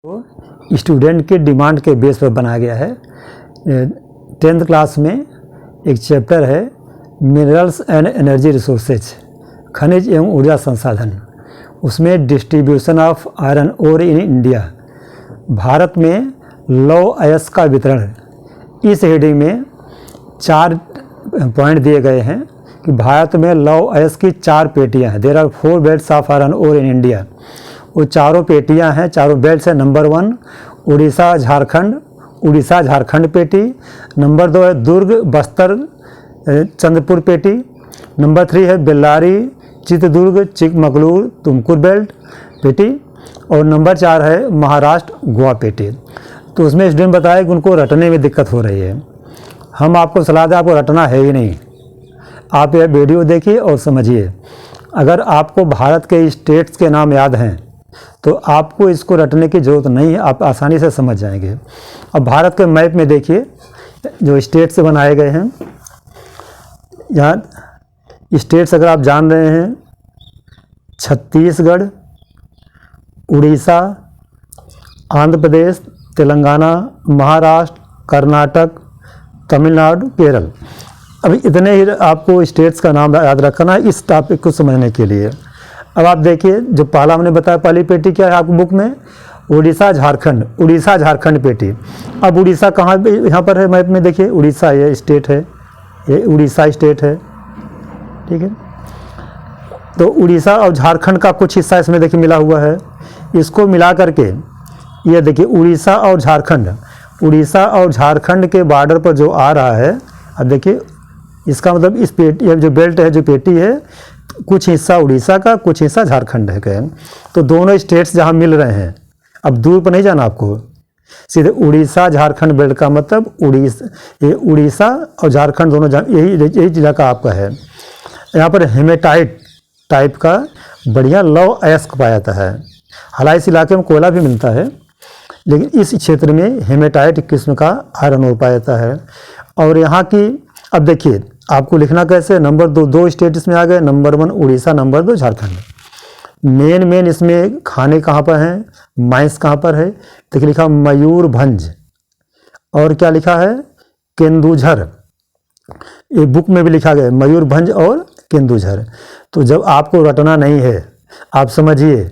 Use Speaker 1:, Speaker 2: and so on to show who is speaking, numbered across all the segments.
Speaker 1: तो स्टूडेंट के डिमांड के बेस पर बनाया गया है। 10th क्लास में एक चैप्टर है मिनरल्स एंड एनर्जी रिसोर्सेज, खनिज एवं ऊर्जा संसाधन। उसमें distribution of iron ore in India, भारत में लौह अयस्क का वितरण, इस हेडिंग में 4 पॉइंट दिए गए हैं कि भारत में लौह अयस्क की 4 पेटियां हैं। There are 4 belts of iron ore in India. वो चारों पेटियां हैं, चारों बेल्ट्स हैं। नंबर 1 उड़ीसा झारखंड पेटी। नंबर 2 है दुर्ग बस्तर चंद्रपुर पेटी। नंबर 3 है बेल्लारी चित्रदुर्ग चिकमगलूर तुमकुर बेल्ट पेटी। और नंबर 4 है महाराष्ट्र गोवा पेटी। तो उसमें स्टूडेंट बताया कि उनको रटने में दिक्कत हो रही है। हम आपको सलाह दें, आपको रटना है ही नहीं, आप यह वीडियो देखिए और समझिए। अगर आपको भारत के स्टेट्स के नाम याद हैं तो आपको इसको रटने की ज़रूरत नहीं है, आप आसानी से समझ जाएंगे। अब भारत के मैप में देखिए जो स्टेट से बनाए गए हैं, यहाँ स्टेट्स अगर आप जान रहे हैं, छत्तीसगढ़, उड़ीसा, आंध्र प्रदेश, तेलंगाना, महाराष्ट्र, कर्नाटक, तमिलनाडु, केरल। अभी इतने ही आपको स्टेट्स का नाम याद रखना है इस टॉपिक को समझने के लिए। अब आप देखिए जो पहला हमने बताया, पहली पेटी क्या है आपको बुक में, उड़ीसा झारखंड पेटी। अब उड़ीसा कहाँ यहाँ पर है मैप में, देखिए उड़ीसा ये स्टेट है, ये उड़ीसा स्टेट है, ठीक है। तो उड़ीसा और झारखंड का कुछ हिस्सा इसमें देखिए मिला हुआ है। इसको मिला करके ये देखिए उड़ीसा और झारखंड के बॉर्डर पर जो आ रहा है, अब देखिए इसका मतलब इस पेटी, ये जो बेल्ट है, जो पेटी है, कुछ हिस्सा उड़ीसा का, कुछ हिस्सा झारखंड है का। तो दोनों स्टेट्स जहाँ मिल रहे हैं, अब दूर पर नहीं जाना आपको, सीधे उड़ीसा झारखंड बेल्ट का मतलब उड़ीसा और झारखंड दोनों यही जिला का आपका है। यहाँ पर हेमेटाइट टाइप का बढ़िया लौह अयस्क पाया जाता है। हालांकि इस इलाके में कोयला भी मिलता है, लेकिन इस क्षेत्र में हेमेटाइट किस्म का आयरन ओर पाया जाता है। और यहाँ की अब देखिए आपको लिखना कैसे, नंबर 2 स्टेट इसमें आ गए, number 1 Orissa, number 2 Jharkhand. Main इसमें खाने कहाँ पर हैं, माइंस कहाँ पर है, देखिए लिखा मयूरभंज, और क्या लिखा है, केंदुझर। ये बुक में भी लिखा गया मयूरभंज और केंदुझर। तो जब आपको रटना नहीं है, आप समझिए,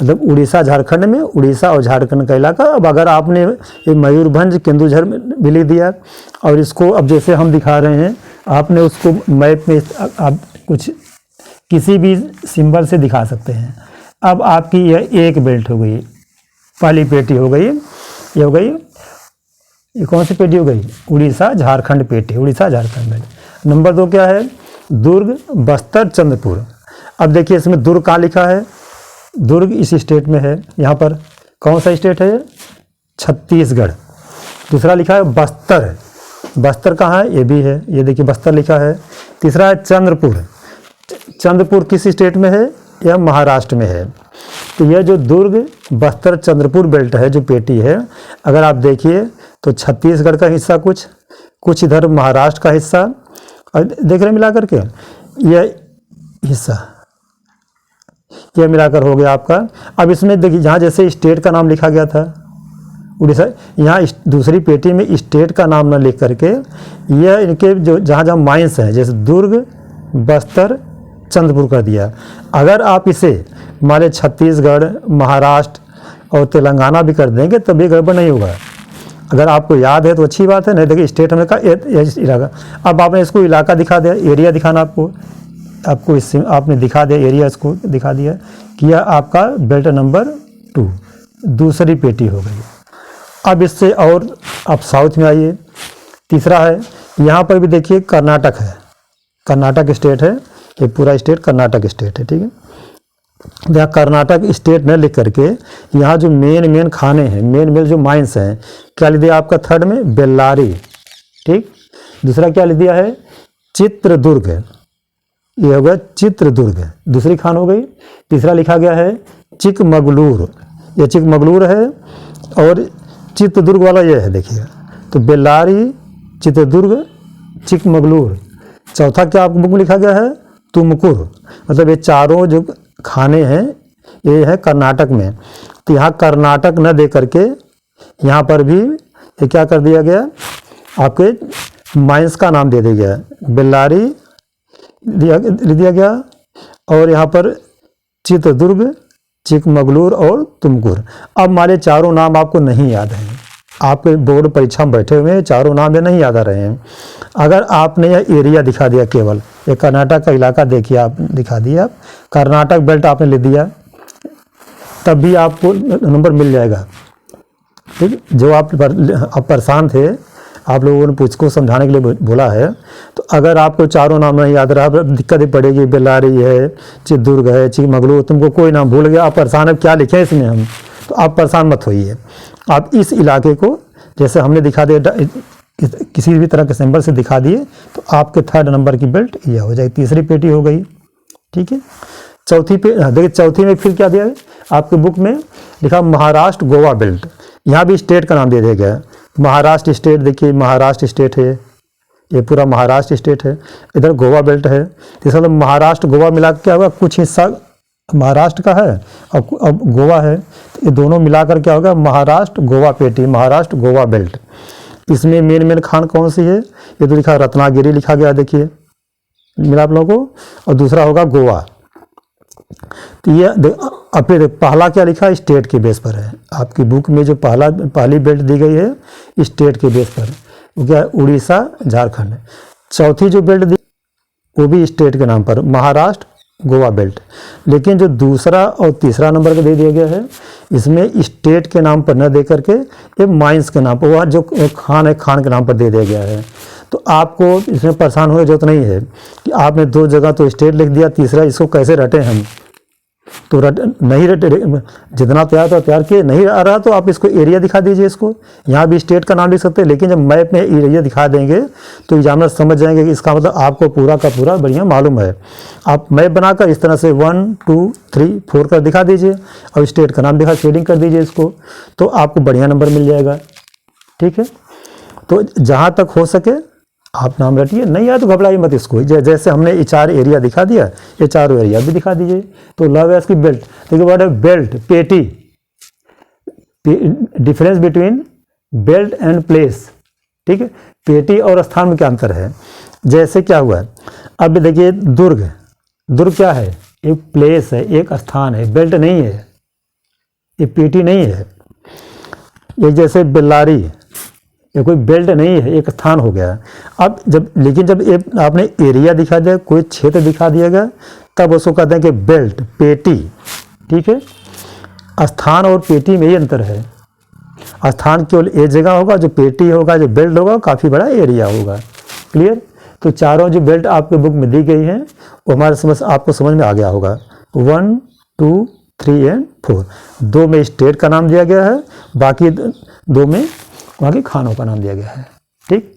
Speaker 1: मतलब उड़ीसा झारखंड में उड़ीसा और झारखंड का इलाका। अब अगर आपने ये मयूरभंज केंदुझर भी लिख दिया, और इसको अब जैसे हम दिखा रहे हैं, आपने उसको मैप में आप कुछ किसी भी सिंबल से दिखा सकते हैं। अब आपकी यह एक बेल्ट हो गई, पहली पेटी हो गई, ये हो गई, ये कौन सी पेटी हो गई, उड़ीसा झारखंड पेटी, उड़ीसा झारखंड बेल्ट। नंबर 2 क्या है, दुर्ग बस्तर चंद्रपुर। अब देखिए इसमें दुर्ग कहाँ लिखा है, दुर्ग इस स्टेट में है। यहाँ पर कौन सा स्टेट है, छत्तीसगढ़। दूसरा लिखा है बस्तर, बस्तर कहाँ है, ये भी है, ये देखिए बस्तर लिखा है। तीसरा है चंद्रपुर, चंद्रपुर किस स्टेट में है, यह महाराष्ट्र में है। तो यह जो दुर्ग बस्तर चंद्रपुर बेल्ट है, जो पेटी है, अगर आप देखिए तो छत्तीसगढ़ का हिस्सा, कुछ इधर महाराष्ट्र का हिस्सा, और देख रहे मिला करके यह हिस्सा, यह मिलाकर हो गया आपका। अब इसमें देखिए जहाँ जैसे स्टेट का नाम लिखा गया था उड़ीसा, यहाँ दूसरी पेटी में स्टेट का नाम न लिख करके यह इनके जो जहाँ माइंस हैं, जैसे दुर्ग बस्तर चंद्रपुर कर दिया। अगर आप इसे हमारे छत्तीसगढ़ महाराष्ट्र और तेलंगाना भी कर देंगे तब भी गड़बड़ नहीं होगा। अगर आपको याद है तो अच्छी बात है, नहीं देखिए स्टेट हमने कहा इलाका। अब आपने इसको इलाका दिखा दिया, एरिया दिखाना आपको इससे आपने दिखा दिया, एरिया इसको दिखा दिया कि यह आपका बेल्ट नंबर 2 दूसरी पेटी हो गई। अब इससे और आप साउथ में आइए, तीसरा है, यहाँ पर भी देखिए कर्नाटक है, कर्नाटक स्टेट है, ये पूरा स्टेट कर्नाटक स्टेट है, ठीक है। यहाँ कर्नाटक स्टेट न लिख करके यहाँ जो मेन खाने हैं, मेन जो माइंस हैं, क्या लिख दिया आपका थर्ड में, बेल्लारी, ठीक। दूसरा क्या लिख दिया है, चित्रदुर्ग, ये हो गया चित्रदुर्ग, दूसरी खान हो गई। तीसरा लिखा गया है चिकमगलूर, ये चिकमगलूर है, और चित्रदुर्ग वाला ये है देखिए, तो बेल्लारी चित्रदुर्ग चिकमगलूर। चौथा क्या आपको बुक में लिखा गया है, तुमकुर। मतलब ये चारों जो खाने हैं ये है कर्नाटक में। तो यहाँ कर्नाटक न दे करके यहाँ पर भी ये क्या कर दिया गया, आपके माइंस का नाम दे दिया गया, बेल्लारी लिख दिया गया, और यहाँ पर चित्रदुर्ग, चिकमगलूर और तुमकुर। अब हमारे चारों नाम आपको नहीं याद हैं, आपके बोर्ड परीक्षा में बैठे हुए हैं, चारों नाम ये नहीं याद आ रहे हैं। अगर आपने यह एरिया दिखा दिया, केवल ये कर्नाटक का इलाका देखिए, आप दिखा दिया, आप कर्नाटक बेल्ट आपने लिख दिया, तब भी आपको नंबर मिल जाएगा। ठीक, जो आप परेशान थे, आप लोगों ने को समझाने के लिए बोला है। तो अगर आपको चारों नाम नहीं याद रहा, दिक्कत ही पड़ेगी। बेल्लारी है, चित्रदुर्ग है, चिकमगलूर, तुमको कोई नाम भूल गया, आप परेशान है क्या लिखे इसमें हम, तो आप परेशान मत होइए। आप इस इलाके को जैसे हमने दिखा दिया, किसी भी तरह के सिंबल से दिखा दिए, तो आपके 3rd नंबर की बेल्ट यह हो जाएगी, तीसरी पेटी हो गई। ठीक है, चौथी पे देखिए, चौथी में फिर क्या दिया है आपके बुक में, लिखा महाराष्ट्र गोवा बेल्ट। यहाँ भी स्टेट का नाम दे दिया गया है, महाराष्ट्र स्टेट। देखिए महाराष्ट्र स्टेट है, ये पूरा महाराष्ट्र स्टेट है, इधर गोवा बेल्ट है। तो इसका मतलब महाराष्ट्र गोवा मिला के क्या होगा, कुछ हिस्सा महाराष्ट्र का है और अब गोवा है, तो ये दोनों मिलाकर क्या होगा, महाराष्ट्र गोवा पेटी, महाराष्ट्र गोवा बेल्ट। इसमें मेन खान कौन सी है, ये तो लिखा रत्नागिरी लिखा गया, देखिए मिला आप लोगों को, और दूसरा होगा गोवा। तो ये अपने पहला क्या लिखा, स्टेट के बेस पर है। आपकी बुक में जो पहली बेल्ट दी गई है स्टेट के बेस पर, वो क्या है, उड़ीसा झारखंड। चौथी जो बेल्ट दी वो भी स्टेट के नाम पर, महाराष्ट्र गोवा बेल्ट। लेकिन जो दूसरा और तीसरा नंबर का दे दिया गया है, इसमें स्टेट के नाम पर न दे करके ये माइंस के नाम पर, वह जो खान है खान के नाम पर दे दिया गया है। तो आपको इसमें परेशान होने की जरूरत नहीं है कि आपने 2 जगह तो स्टेट लिख दिया, तीसरा इसको कैसे रटें हम, तो नहीं रटे, जितना तैयार तो तैयार किए, नहीं आ रहा तो आप इसको एरिया दिखा दीजिए। इसको यहाँ भी स्टेट का नाम लिख सकते हैं, लेकिन जब मैप में एरिया दिखा देंगे तो एग्जामिनर समझ जाएंगे कि इसका मतलब आपको पूरा का पूरा बढ़िया मालूम है। आप मैप बनाकर इस तरह से 1 2 3 4 कर दिखा दीजिए और स्टेट का नाम दिखा शेडिंग कर दीजिए इसको, तो आपको बढ़िया नंबर मिल जाएगा। ठीक है, तो जहाँ तक हो सके आप नाम रटिए, नहीं आया तो घबराइए मत इसको। जैसे हमने ये 4 एरिया दिखा दिया, ये चारों एरिया भी दिखा दीजिए। तो लव है इसकी बेल्ट, देखिए वर्ड है बेल्ट, पेटी, difference between belt and place. ठीक है, पेटी और स्थान में क्या अंतर है। जैसे क्या हुआ, अब देखिए दुर्ग, दुर्ग क्या है, एक प्लेस है, एक स्थान है, बेल्ट नहीं है, ये पेटी नहीं है। ये जैसे बेल्लारी, ये कोई बेल्ट नहीं है, एक स्थान हो गया। अब लेकिन जब आपने एरिया दिखा दिया, कोई क्षेत्र दिखा दिया गया, तब उसको कहते हैं कि बेल्ट, पेटी। ठीक है, स्थान और पेटी में ये अंतर है। स्थान केवल एक जगह होगा, जो पेटी होगा, जो बेल्ट होगा, काफ़ी बड़ा एरिया होगा। क्लियर, तो चारों जो बेल्ट आपके बुक में दी गई हैं वो आपको समझ में आ गया होगा। 1 2 3 एंड 4, 2 में स्टेट का नाम दिया गया है, बाकी 2 में वहाँ के खानों का नाम दिया गया है। ठीक।